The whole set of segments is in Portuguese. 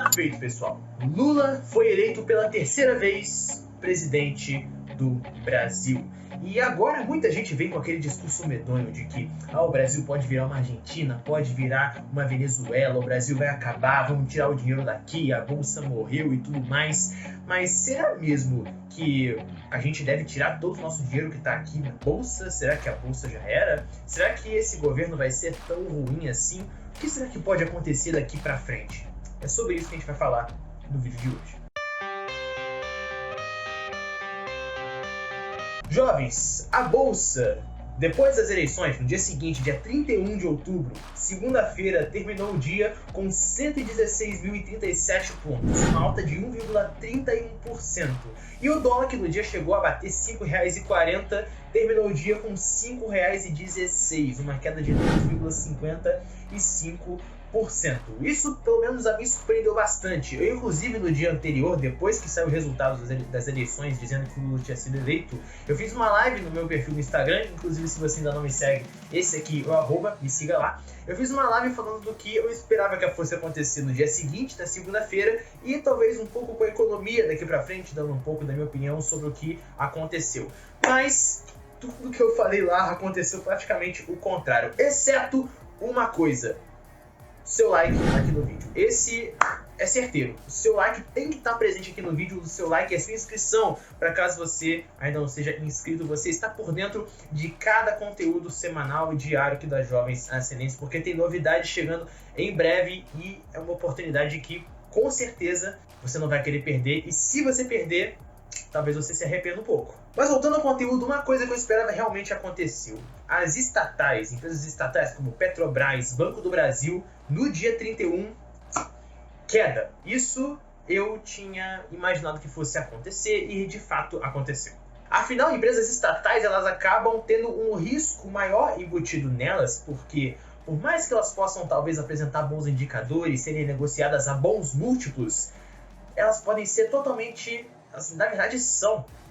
Tá feito, pessoal. Lula foi eleito pela terceira vez presidente do Brasil. E agora muita gente vem com aquele discurso medonho de que o Brasil pode virar uma Argentina, pode virar uma Venezuela, o Brasil vai acabar, vamos tirar o dinheiro daqui, a bolsa morreu e tudo mais. Mas será mesmo que a gente deve tirar todo o nosso dinheiro que está aqui na bolsa? Será que a bolsa já era? Será que esse governo vai ser tão ruim assim? O que será que pode acontecer daqui para frente? É sobre isso que a gente vai falar no vídeo de hoje. Jovens, a bolsa, depois das eleições, no dia seguinte, dia 31 de outubro, segunda-feira, terminou o dia com 116.037 pontos, uma alta de 1,31%. E o dólar, que no dia chegou a bater R$ 5,40, terminou o dia com R$ 5,16, uma queda de 2,55%. Isso, pelo menos, a mim surpreendeu bastante. Eu, inclusive, no dia anterior, depois que saiu o resultado das eleições, dizendo que o Lula tinha sido eleito, eu fiz uma live no meu perfil no Instagram, inclusive, se você ainda não me segue, esse aqui, o @ me siga lá. Eu fiz uma live falando do que eu esperava que fosse acontecer no dia seguinte, na segunda-feira, e talvez um pouco com a economia daqui pra frente, dando um pouco da minha opinião sobre o que aconteceu. Mas tudo que eu falei lá aconteceu praticamente o contrário, exceto uma coisa: seu like aqui no vídeo. Esse é certeiro. O seu like tem que estar presente aqui no vídeo. O seu like é sua inscrição. Para caso você ainda não seja inscrito, você está por dentro de cada conteúdo semanal e diário aqui das Jovens Ascendentes, porque tem novidade chegando em breve e é uma oportunidade que com certeza você não vai querer perder. E se você perder, talvez você se arrependa um pouco. Mas voltando ao conteúdo, uma coisa que eu esperava realmente aconteceu. As estatais, empresas estatais como Petrobras, Banco do Brasil, no dia 31, queda. Isso eu tinha imaginado que fosse acontecer e de fato aconteceu. Afinal, empresas estatais, elas acabam tendo um risco maior embutido nelas, porque por mais que elas possam talvez apresentar bons indicadores, serem negociadas a bons múltiplos, elas podem ser totalmente, assim, na verdade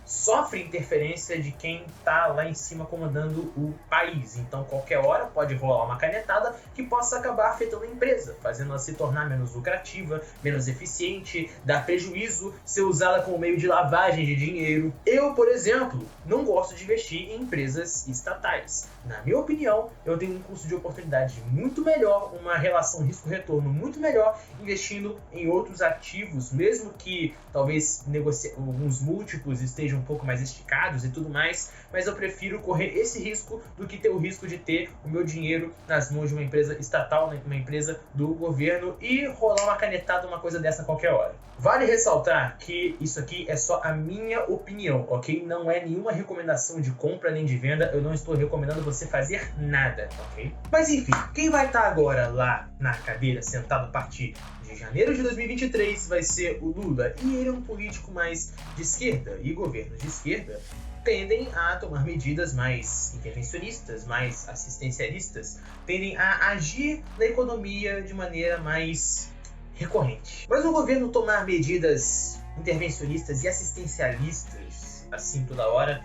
sofre interferência de quem está lá em cima comandando o país. Então, qualquer hora pode rolar uma canetada que possa acabar afetando a empresa, fazendo ela se tornar menos lucrativa, menos eficiente, dar prejuízo, ser usada como meio de lavagem de dinheiro. Eu, por exemplo, não gosto de investir em empresas estatais. Na minha opinião, eu tenho um custo de oportunidade muito melhor, uma relação risco-retorno muito melhor, investindo em outros ativos, mesmo que talvez alguns múltiplos estejam um pouco mais esticados e tudo mais, mas eu prefiro correr esse risco do que ter o risco de ter o meu dinheiro nas mãos de uma empresa estatal, uma empresa do governo, e rolar uma canetada, uma coisa dessa a qualquer hora. Vale ressaltar que isso aqui é só a minha opinião, ok? Não é nenhuma recomendação de compra nem de venda, eu não estou recomendando você fazer nada, ok? Mas enfim, quem vai estar agora lá na cadeira, sentado a partir de janeiro de 2023, vai ser o Lula, e ele é um político mais de esquerda, e governos de esquerda tendem a tomar medidas mais intervencionistas, mais assistencialistas, tendem a agir na economia de maneira mais recorrente. Mas o governo tomar medidas intervencionistas e assistencialistas assim toda hora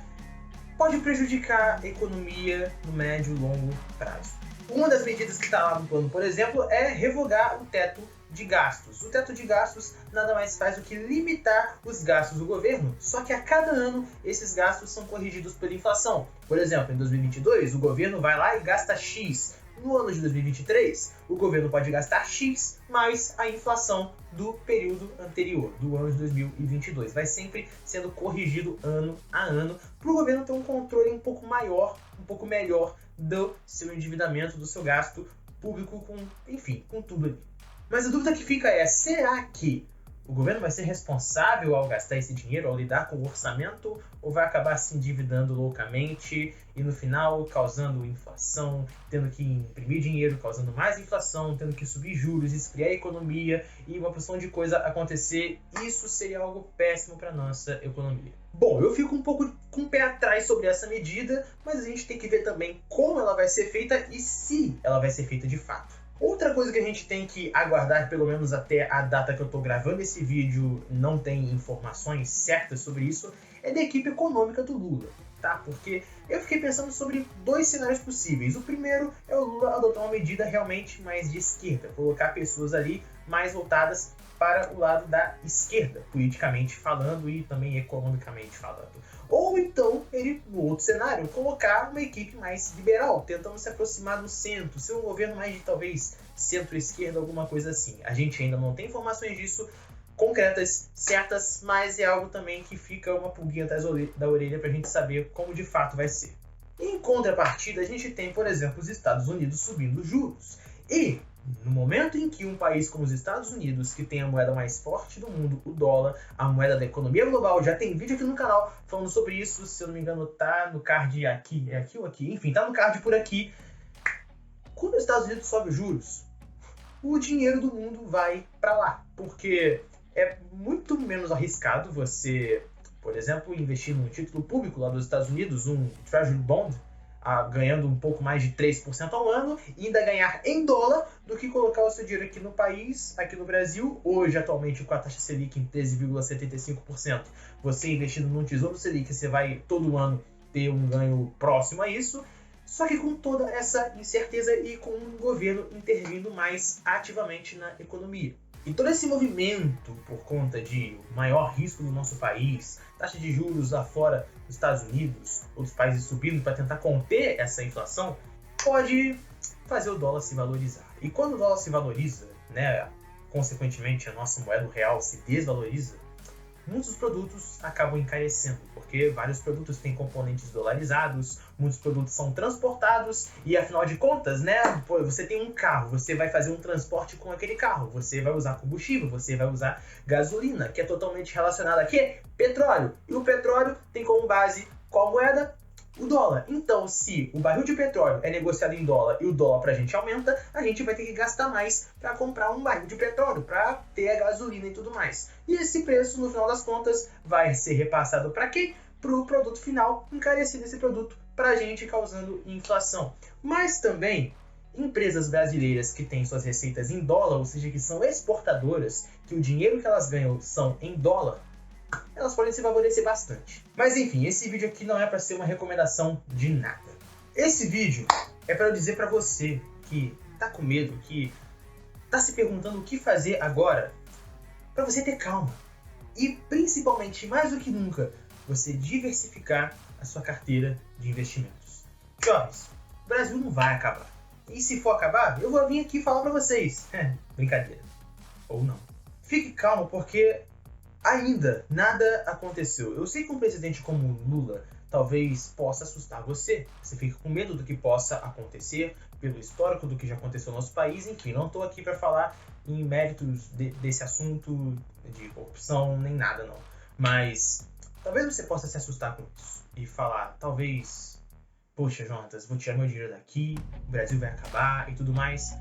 pode prejudicar a economia no médio e longo prazo. Uma das medidas que está lá no plano, por exemplo, é revogar o teto de gastos. O teto de gastos nada mais faz do que limitar os gastos do governo, só que a cada ano esses gastos são corrigidos pela inflação. Por exemplo, em 2022 o governo vai lá e gasta X. No ano de 2023, o governo pode gastar X mais a inflação do período anterior, do ano de 2022. Vai sempre sendo corrigido ano a ano para o governo ter um controle um pouco maior, um pouco melhor do seu endividamento, do seu gasto público, com tudo ali. Mas a dúvida que fica é, será que o governo vai ser responsável ao gastar esse dinheiro, ao lidar com o orçamento, ou vai acabar se endividando loucamente e no final causando inflação, tendo que imprimir dinheiro, causando mais inflação, tendo que subir juros, esfriar a economia e uma porção de coisa acontecer? Isso seria algo péssimo para a nossa economia. Bom, eu fico um pouco com o pé atrás sobre essa medida, mas a gente tem que ver também como ela vai ser feita e se ela vai ser feita de fato. Outra coisa que a gente tem que aguardar, pelo menos até a data que eu estou gravando esse vídeo, não tem informações certas sobre isso, é da equipe econômica do Lula, tá? Porque eu fiquei pensando sobre dois cenários possíveis. O primeiro é o Lula adotar uma medida realmente mais de esquerda, colocar pessoas ali mais voltadas para o lado da esquerda, politicamente falando e também economicamente falando. Ou então, ele, no outro cenário, colocar uma equipe mais liberal, tentando se aproximar do centro, ser um governo mais de talvez centro-esquerda, alguma coisa assim. A gente ainda não tem informações disso concretas, certas, mas é algo também que fica uma pulguinha atrás da orelha para a gente saber como de fato vai ser. Em contrapartida, a gente tem, por exemplo, os Estados Unidos subindo juros. E no momento em que um país como os Estados Unidos, que tem a moeda mais forte do mundo, o dólar, a moeda da economia global, já tem vídeo aqui no canal falando sobre isso, se eu não me engano tá no card aqui, é aqui ou aqui? Enfim, tá no card por aqui. Quando os Estados Unidos sobe os juros, o dinheiro do mundo vai para lá, porque é muito menos arriscado você, por exemplo, investir num título público lá dos Estados Unidos, um Treasury Bond, ganhando um pouco mais de 3% ao ano e ainda ganhar em dólar do que colocar o seu dinheiro aqui no país, aqui no Brasil, hoje atualmente com a taxa Selic em 13,75%. Você investindo num Tesouro Selic, você vai todo ano ter um ganho próximo a isso, só que com toda essa incerteza e com um governo intervindo mais ativamente na economia. E todo esse movimento por conta de maior risco no nosso país, taxa de juros lá fora dos Estados Unidos, outros países subindo para tentar conter essa inflação, pode fazer o dólar se valorizar. E quando o dólar se valoriza, né, consequentemente a nossa moeda real se desvaloriza, muitos produtos acabam encarecendo, porque vários produtos têm componentes dolarizados, muitos produtos são transportados e, afinal de contas, né, você tem um carro, você vai fazer um transporte com aquele carro, você vai usar combustível, você vai usar gasolina, que é totalmente relacionada a quê? Petróleo. E o petróleo tem como base qual moeda? O dólar. Então, se o barril de petróleo é negociado em dólar e o dólar pra gente aumenta, a gente vai ter que gastar mais para comprar um barril de petróleo, para ter a gasolina e tudo mais. E esse preço, no final das contas, vai ser repassado para quem? Para o produto final, encarecendo esse produto para a gente, causando inflação. Mas também empresas brasileiras que têm suas receitas em dólar, ou seja, que são exportadoras, que o dinheiro que elas ganham são em dólar, elas podem se favorecer bastante. Mas enfim, esse vídeo aqui não é para ser uma recomendação de nada. Esse vídeo é para eu dizer para você que tá com medo, que tá se perguntando o que fazer agora, para você ter calma. E principalmente, mais do que nunca, você diversificar a sua carteira de investimentos. Jovens, o Brasil não vai acabar. E se for acabar, eu vou vir aqui falar para vocês. Brincadeira. Ou não. Fique calmo, porque ainda nada aconteceu. Eu sei que um presidente como Lula talvez possa assustar você. Você fica com medo do que possa acontecer, pelo histórico do que já aconteceu no nosso país. Enfim, não estou aqui para falar em méritos desse assunto de corrupção, nem nada não. Mas talvez você possa se assustar com isso e falar, talvez, poxa, Jonatas, vou tirar meu dinheiro daqui, o Brasil vai acabar e tudo mais.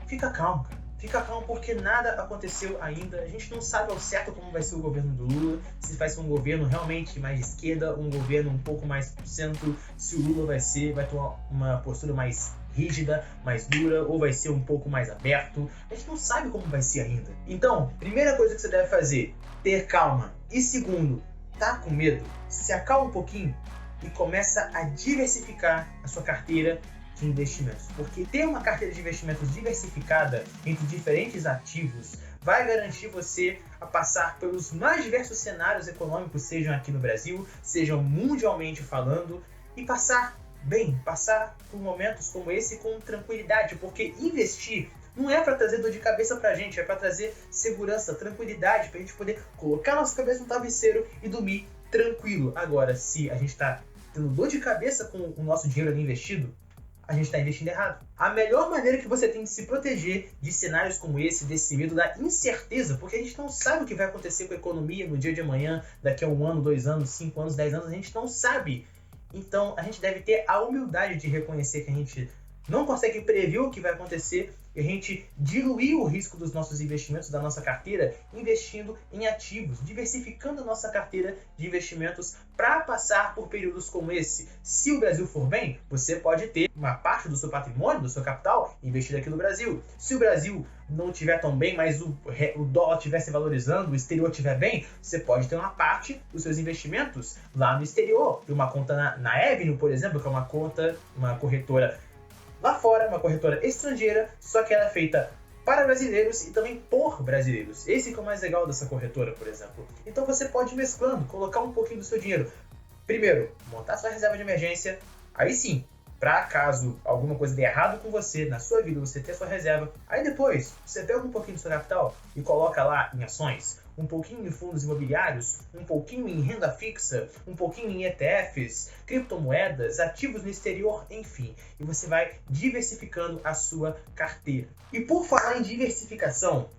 Fica calmo, cara. Fica calmo, porque nada aconteceu ainda. A gente não sabe ao certo como vai ser o governo do Lula, se vai ser um governo realmente mais de esquerda, um governo um pouco mais pro centro, se o Lula vai tomar uma postura mais rígida, mais dura, ou vai ser um pouco mais aberto. A gente não sabe como vai ser ainda. Então, primeira coisa que você deve fazer, ter calma. E segundo, tá com medo? Se acalma um pouquinho e começa a diversificar a sua carteira de investimentos, porque ter uma carteira de investimentos diversificada entre diferentes ativos vai garantir você a passar pelos mais diversos cenários econômicos, sejam aqui no Brasil, sejam mundialmente falando, e passar bem, passar por momentos como esse com tranquilidade, porque investir não é para trazer dor de cabeça pra gente, é para trazer segurança, tranquilidade, pra gente poder colocar nossa cabeça no travesseiro e dormir tranquilo. Agora, se a gente tá tendo dor de cabeça com o nosso dinheiro ali investido, a gente está investindo errado. A melhor maneira que você tem de se proteger de cenários como esse, desse medo da incerteza, porque a gente não sabe o que vai acontecer com a economia no dia de amanhã, daqui a 1 ano, 2 anos, 5 anos, 10 anos, a gente não sabe. Então a gente deve ter a humildade de reconhecer que a gente não consegue prever o que vai acontecer e a gente diluir o risco dos nossos investimentos, da nossa carteira, investindo em ativos, diversificando a nossa carteira de investimentos para passar por períodos como esse. Se o Brasil for bem, você pode ter uma parte do seu patrimônio, do seu capital, investido aqui no Brasil. Se o Brasil não estiver tão bem, mas o dólar estiver se valorizando, o exterior estiver bem, você pode ter uma parte dos seus investimentos lá no exterior. Tem uma conta na Avenue, por exemplo, que é uma corretora lá fora, uma corretora estrangeira, só que ela é feita para brasileiros e também por brasileiros. Esse que é o mais legal dessa corretora, por exemplo. Então você pode ir mesclando, colocar um pouquinho do seu dinheiro. Primeiro, montar sua reserva de emergência, aí sim, para caso alguma coisa dê errado com você, na sua vida, você ter sua reserva. Aí depois, você pega um pouquinho do seu capital e coloca lá em ações, um pouquinho em fundos imobiliários, um pouquinho em renda fixa, um pouquinho em ETFs, criptomoedas, ativos no exterior, enfim. E você vai diversificando a sua carteira. E por falar em diversificação,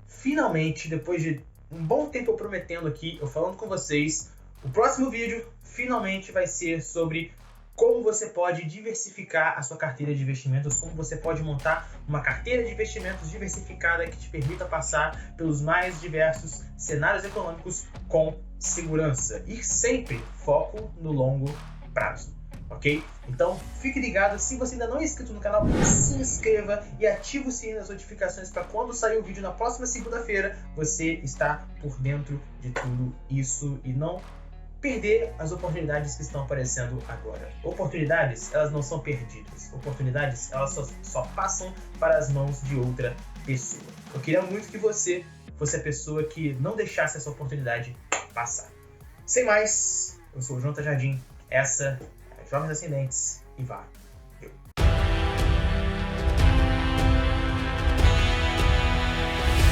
finalmente, depois de um bom tempo eu prometendo aqui, eu falando com vocês, o próximo vídeo finalmente vai ser sobre como você pode diversificar a sua carteira de investimentos, como você pode montar uma carteira de investimentos diversificada que te permita passar pelos mais diversos cenários econômicos com segurança e sempre foco no longo prazo, ok? Então fique ligado, se você ainda não é inscrito no canal, se inscreva e ative o sininho das notificações para quando sair o vídeo na próxima segunda-feira, você está por dentro de tudo isso e não perder as oportunidades que estão aparecendo agora. Oportunidades, elas não são perdidas. Oportunidades, elas só passam para as mãos de outra pessoa. Eu queria muito que você fosse a pessoa que não deixasse essa oportunidade passar. Sem mais, eu sou o Jonathan Jardim, essa é Jovens Ascendentes e vá